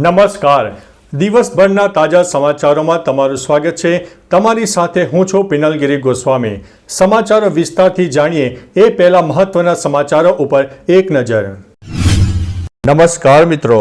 નમસ્કાર. દિવસભરના તાજા સમાચારોમાં તમારું સ્વાગત છે. તમારી સાથે હું છું પિનલગીરી ગોસ્વામી. સમાચારો વિસ્તારથી જાણીએ એ પહેલા મહત્વના સમાચારો ઉપર એક નજર. નમસ્કાર મિત્રો.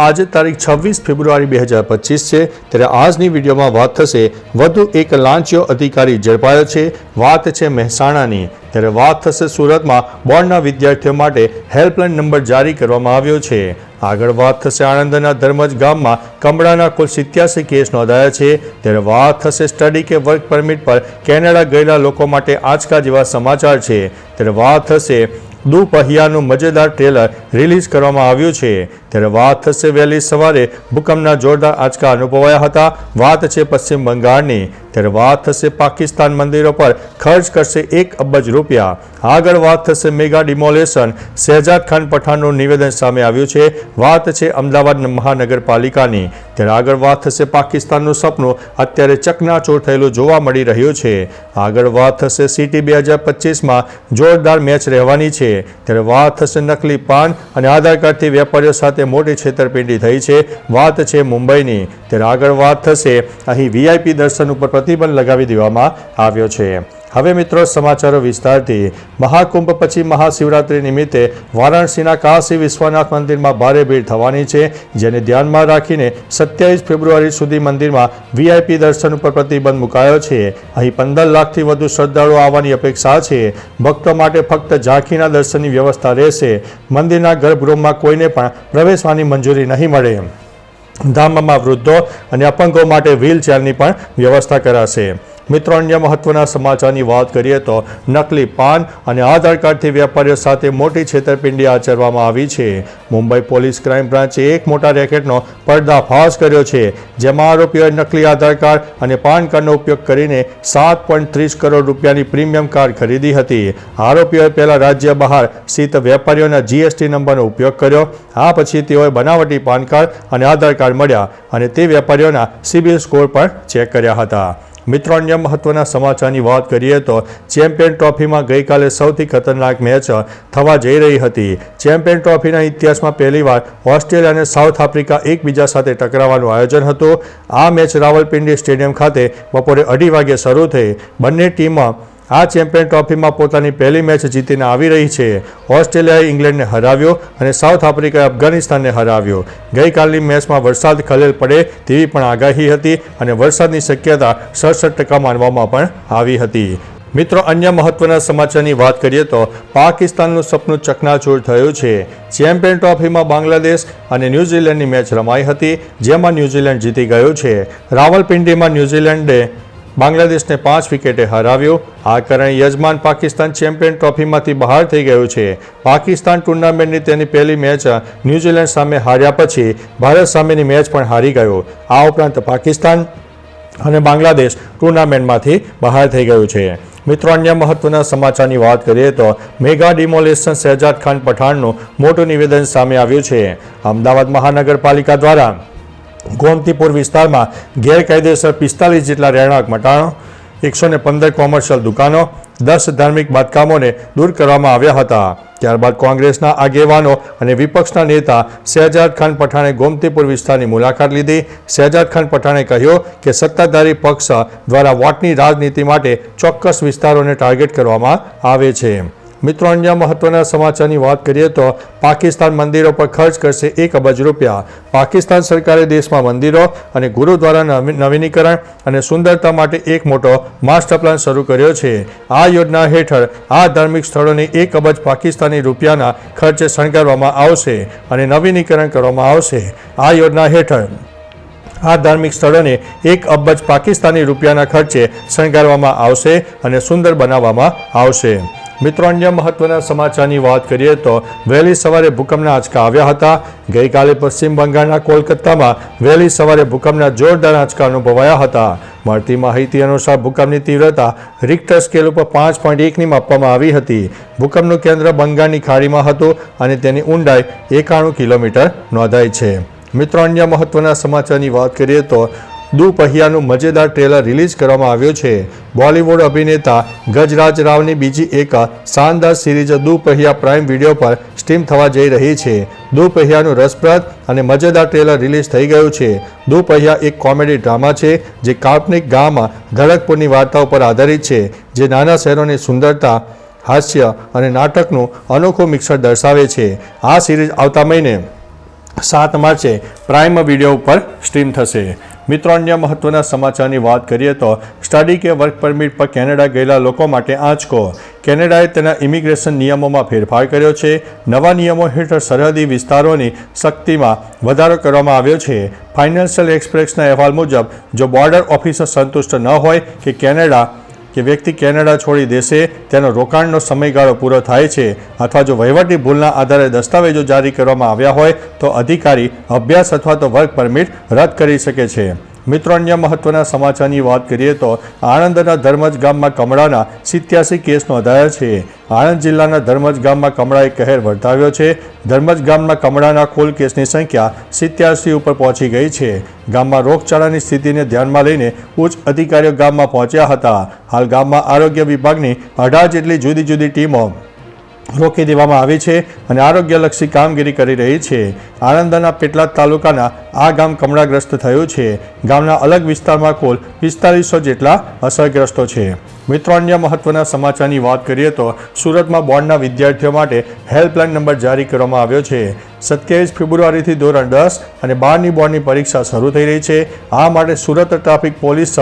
આજે તારીખ 26 ફેબ્રુઆરી 2025 છે. ત્યારે આજની વિડીયોમાં વાત થશે વધુ એક લાંચિયો અધિકારી ઝડપાયો છે. વાત છે મહેસાણાની. ત્યારે વાત થશે સુરતમાં બોર્ડના વિદ્યાર્થીઓ માટે હેલ્પલાઇન નંબર જારી કરવામાં આવ્યો છે. આગળ વાત થશે આણંદના ધર્મજ ગામમાં કમળાના કુલ 87 કેસ નોંધાયા છે. ત્યારે વાત થશે સ્ટડી કે વર્ક પરમિટ પર કેનેડા ગયેલા લોકો માટે આંચકા જેવા સમાચાર છે. ત્યારે વાત થશે દુપહિયાનું મજેદાર ટ્રેલર રિલીઝ કરવામાં આવ્યું છે. ત્યારે વાત થશે વહેલી સવારે ભૂકંપના જોરદાર આંચકા અનુભવાયા હતા. વાત છે પશ્ચિમ બંગાળની. ત્યારે વાત થશે પાકિસ્તાન મંદિરો પર ખર્ચ કરશે 1 અબજ રૂપિયા. આગળ વાત થશે મેગા ડિમોલેશન શહેજાદ ખાન પઠાણનું નિવેદન સામે આવ્યું છે. વાત છે અમદાવાદ મહાનગરપાલિકાની. ત્યારે આગળ વાત થશે પાકિસ્તાનનું સપનું અત્યારે ચકનાચૂર થયેલું જોવા મળી રહ્યું છે. આગળ વાત થશે સિટી 2025માં જોરદાર મેચ રહેવાની છે. ત્યારે વાત થશે નકલી પાન અને આધાર કાર્ડથી વેપારીઓ સાથે મોટી છેતરપિંડી થઈ છે. વાત છે મુંબઈની. ત્યારે આગળ વાત થશે અહીં વીઆઈપી દર્શન ઉપર પ્રતિબંધ લગાવી દેવામાં આવ્યો છે. હવે મિત્રો સમાચારો વિસ્તારથી. મહાકુંભ પછી મહાશિવરાત્રી નિમિત્તે વારાણસીના કાશી વિશ્વનાથ મંદિરમાં ભારે ભીડ થવાની છે. જેને ધ્યાનમાં રાખીને 27 ફેબ્રુઆરી સુધી મંદિરમાં વીઆઈપી દર્શન ઉપર પ્રતિબંધ મુકાયો છે. અહીં 15 લાખથી વધુ શ્રદ્ધાળુઓ આવવાની અપેક્ષા છે. ભક્તો માટે ફક્ત ઝાંખીના દર્શનની વ્યવસ્થા રહેશે. મંદિરના ગર્ભગૃહમાં કોઈને પણ પ્રવેશવાની મંજૂરી નહીં મળે. ધામમાં વૃદ્ધો અને અપંગો માટે વ્હીલચેરની પણ વ્યવસ્થા કરાશે. મિત્રો અન્ય મહત્વના સમાચારની વાત કરીએ તો નકલી પાન અને આધાર કાર્ડથી વેપારીઓ સાથે મોટી છેતરપિંડી આચરવામાં આવી છે. મુંબઈ પોલીસ ક્રાઇમ બ્રાન્ચે એક મોટા રેકેટનો પર્દાફાશ કર્યો છે. જેમાં આરોપીઓએ નકલી આધાર કાર્ડ અને પાન કાર્ડનો ઉપયોગ કરીને 7.30 કરોડ રૂપિયાની પ્રીમિયમ કાર ખરીદી હતી. આરોપીઓએ પહેલા રાજ્ય બહાર સ્થિત વેપારીઓના જીએસટી નંબરનો ઉપયોગ કર્યો. આ પછી તેઓએ બનાવટી પાન કાર્ડ અને આધાર કાર્ડ મળ્યા અને તે વેપારીઓના સિબિલ સ્કોર પણ ચેક કર્યા હતા. મિત્રો અન્ય મહત્વના સમાચારની વાત કરીએ તો ચેમ્પિયન ટ્રોફીમાં ગઈકાલે સૌથી ખતરનાક મેચ થવા જઈ રહી હતી. ચેમ્પિયન ટ્રોફીના ઇતિહાસમાં પહેલીવાર ઓસ્ટ્રેલિયા અને સાઉથ આફ્રિકા એકબીજા સાથે ટકરાવવાનું આયોજન હતું. આ મેચ રાવલપિંડી સ્ટેડિયમ ખાતે બપોરે 2:30 વાગે શરૂ થઈ. બંને ટીમો આ ચેમ્પિયન ટ્રોફીમાં પોતાની પહેલી મેચ જીતીને આવી રહી છે. ઓસ્ટ્રેલિયાએ ઇંગ્લેન્ડને હરાવ્યો અને સાઉથ આફ્રિકાએ અફઘાનિસ્તાનને હરાવ્યો. ગઈકાલની મેચમાં વરસાદ ખલેલ પડે તેવી પણ આગાહી હતી અને વરસાદની શક્યતા 67% માનવામાં પણ આવી હતી. મિત્રો અન્ય મહત્વના સમાચારની વાત કરીએ તો પાકિસ્તાનનું સપનું ચકનાચૂર થયું છે. ચેમ્પિયન ટ્રોફીમાં બાંગ્લાદેશ અને ન્યૂઝીલેન્ડની મેચ રમાઈ હતી. જેમાં ન્યૂઝીલેન્ડ જીતી ગયું છે. રાવલપિંડીમાં ન્યૂઝીલેન્ડે બાંગ્લાદેશને 5 વિકેટે હરાવ્યો. આ કારણે યજમાન પાકિસ્તાન ચેમ્પિયન ટ્રોફીમાંથી બહાર થઈ ગયું છે. પાકિસ્તાન ટુર્નામેન્ટની તેની પહેલી મેચ ન્યૂઝીલેન્ડ સામે હાર્યા પછી ભારત સામેની મેચ પણ હારી ગયો. આ ઉપરાંત પાકિસ્તાન અને બાંગ્લાદેશ ટુર્નામેન્ટમાંથી બહાર થઈ ગયું છે. મિત્રો અન્ય મહત્વના સમાચારની વાત કરીએ તો મેગા ડિમોલેશન શહેજાદ ખાન પઠાણનું મોટું નિવેદન સામે આવ્યું છે. અમદાવાદ મહાનગરપાલિકા દ્વારા ગોમતીપુર વિસ્તારમાં ગેરકાયદેસર 45 જેટલા રહેણાંક મકાનો, 115 કોમર્શિયલ દુકાનો, 10 ધાર્મિક બાંધકામોને દૂર કરવામાં આવ્યા હતા. ત્યારબાદ કોંગ્રેસના આગેવાનો અને વિપક્ષના નેતા શહેજાદ ખાન પઠાણે ગોમતીપુર વિસ્તારની મુલાકાત લીધી. શહેજાદ ખાન પઠાણે કહ્યું કે સત્તાધારી પક્ષ દ્વારા વોટની રાજનીતિ માટે ચોક્કસ વિસ્તારોને ટાર્ગેટ કરવામાં આવે છે. મિત્રો અન્ય મહત્વના સમાચારની વાત કરીએ તો પાકિસ્તાન મંદિરો પર ખર્ચ કરશે 1 અબજ રૂપિયા. પાકિસ્તાન સરકારે દેશમાં મંદિરો અને ગુરુદ્વારા નવીનીકરણ અને સુંદરતા માટે એક મોટો માસ્ટર પ્લાન શરૂ કર્યો છે. આ યોજના હેઠળ આ ધાર્મિક સ્થળોને 1 અબજ પાકિસ્તાની રૂપિયાના ખર્ચે શણગારવામાં આવશે અને નવીનીકરણ કરવામાં આવશે. આ યોજના હેઠળ આ ધાર્મિક સ્થળોને 1 અબજ પાકિસ્તાની રૂપિયાના ખર્ચે શણગારવામાં આવશે અને સુંદર બનાવવામાં આવશે. મિત્રો અન્ય મહત્વના સમાચારની વાત કરીએ તો વહેલી સવારે ભૂકંપના આંચકા આવ્યા હતા. ગઈકાલે પશ્ચિમ બંગાળના કોલકાતામાં વહેલી સવારે ભૂકંપના જોરદાર આંચકા અનુભવાયા હતા. મળતી માહિતી અનુસાર ભૂકંપની તીવ્રતા રિક્ટર સ્કેલ ઉપર 5.1ની માપવામાં આવી હતી. ભૂકંપનું કેન્દ્ર બંગાળની ખાડીમાં હતું અને તેની ઊંડાઈ 91 કિલોમીટર નોંધાઈ છે. મિત્રો અન્ય મહત્વના સમાચારની વાત કરીએ તો દુપહિયાનું મજેદાર ટ્રેલર રિલીઝ કરવામાં આવ્યું છે. બોલિવૂડ અભિનેતા ગજરાજ રાવની બીજી એક શાનદાર સિરીઝ દુપહિયા પ્રાઇમ વિડીયો પર સ્ટ્રીમ થવા જઈ રહી છે. દુપહિયાનું રસપ્રદ અને મજેદાર ટ્રેલર રિલીઝ થઈ ગયું છે. દુપહિયા એક કોમેડી ડ્રામા છે જે કાલ્પનિક ગામ ધડકપુરની વાર્તાઓ પર આધારિત છે, જે નાના શહેરોની સુંદરતા, હાસ્ય અને નાટકનું અનોખું મિક્સર દર્શાવે છે. આ સિરીઝ આવતા મહિને 7 માર્ચે પ્રાઇમ વિડીયો ઉપર સ્ટ્રીમ થશે. મિત્રો, અન્ય મહત્વના સમાચારની વાત કરીએ તો સ્ટડી કે વર્ક પરમિટ પર કેનેડા ગયેલા લોકો માટે આંચકો. કેનેડાએ તેના ઇમિગ્રેશન નિયમોમાં ફેરફાર કર્યો છે. નવા નિયમો હેઠળ સરહદી વિસ્તારોની સખ્તીમાં વધારો કરવામાં આવ્યો છે. ફાઇનાન્શિયલ એક્સપ્રેસના અહેવાલ મુજબ જો બોર્ડર ઓફિસર સંતુષ્ટ ન હોય કે વ્યક્તિ કેનેડા છોડી દેશે, તેનો રોકાણનો સમયગાળો પૂરો થાય છે અથવા જો વહીવટી ભૂલના આધારે દસ્તાવેજો જારી કરવામાં આવ્યા હોય તો અધિકારી અભ્યાસ અથવા તો વર્ક પરમિટ રદ કરી શકે છે. મિત્રો, અન્ય મહત્વના સમાચારની વાત કરીએ તો આણંદના ધર્મજ ગામમાં કમળાના 87 કેસ નોંધાયા છે. આણંદ જિલ્લાના ધર્મજ ગામમાં કમળાએ કહેર વર્તાવ્યો છે. ધર્મજ ગામમાં કમળાના કુલ કેસની સંખ્યા 87 ઉપર પહોંચી ગઈ છે. ગામમાં રોગચાળાની સ્થિતિને ધ્યાનમાં લઈને ઉચ્ચ અધિકારીઓ ગામમાં પહોંચ્યા હતા. હાલ ગામમાં આરોગ્ય વિભાગની 18 જેટલી જુદી જુદી ટીમો રોકી દેવામાં આવી છે અને આરોગ્યલક્ષી કામગીરી કરી રહી છે. આણંદના પેટલાદ તાલુકાના આ ગામ કમળાગ્રસ્ત થયું છે. ગામના અલગ વિસ્તારમાં કુલ 4500 જેટલા અસરગ્રસ્તો છે. મિત્રો, અન્ય મહત્વના સમાચારની વાત કરીએ તો સુરતમાં બોર્ડના વિદ્યાર્થીઓ માટે હેલ્પલાઇન નંબર જારી કરવામાં આવ્યો છે. 27 ફેબ્રુઆરીથી ધોરણ 10 અને 12ની બોર્ડની પરીક્ષા શરૂ થઈ રહી છે. આ માટે સુરત ટ્રાફિક પોલીસ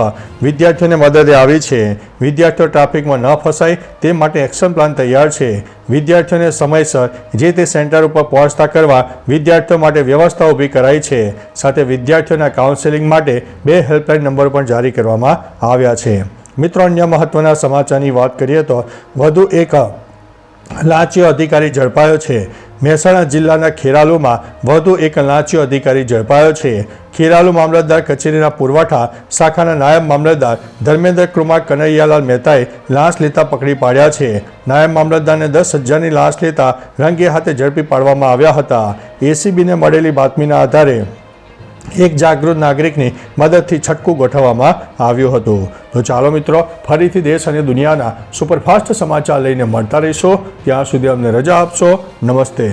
વિદ્યાર્થીઓને મદદે આવી છે. વિદ્યાર્થીઓ ટ્રાફિકમાં ન ફસાય તે માટે એક્શન પ્લાન તૈયાર છે. વિદ્યાર્થીઓને સમયસર જે તે સેન્ટર ઉપર પહોંચતા કરવા વિદ્યાર્થીઓ માટે વ્યવસ્થા ઊભી કરાઈ છે. સાથે વિદ્યાર્થીઓના કાઉન્સેલિંગ માટે 2 હેલ્પલાઇન નંબર પણ જારી કરવામાં આવ્યા છે. મિત્રો, અન્ય મહત્વના સમાચારની વાત કરીએ તો વધુ એક લાંચિયો અધિકારી ઝડપાયો છે. મહેસાણા જિલ્લાના ખેરાલુમાં વધુ એક લાંચિયો અધિકારી ઝડપાયો છે. ખેરાલુ મામલતદાર કચેરીના પુરવઠા શાખાના નાયબ મામલતદાર ધર્મેન્દ્ર કુમાર કનૈયાલાલ મહેતાએ લાંચ લેતા પકડી પાડ્યા છે. નાયબ મામલતદારને 10,000ની લાંચ લેતા રંગે હાથે ઝડપી પાડવામાં આવ્યા હતા. એસીબીને મળેલી બાતમીના આધારે એક જાગૃત નાગરિકની મદદથી છટકું ગોઠવવામાં આવ્યું હતું. તો ચાલો મિત્રો, ફરીથી દેશ અને દુનિયાના સુપરફાસ્ટ સમાચાર લઈને મળતા રહીશો. ત્યાં સુધી અમને રજા આપશો. નમસ્તે.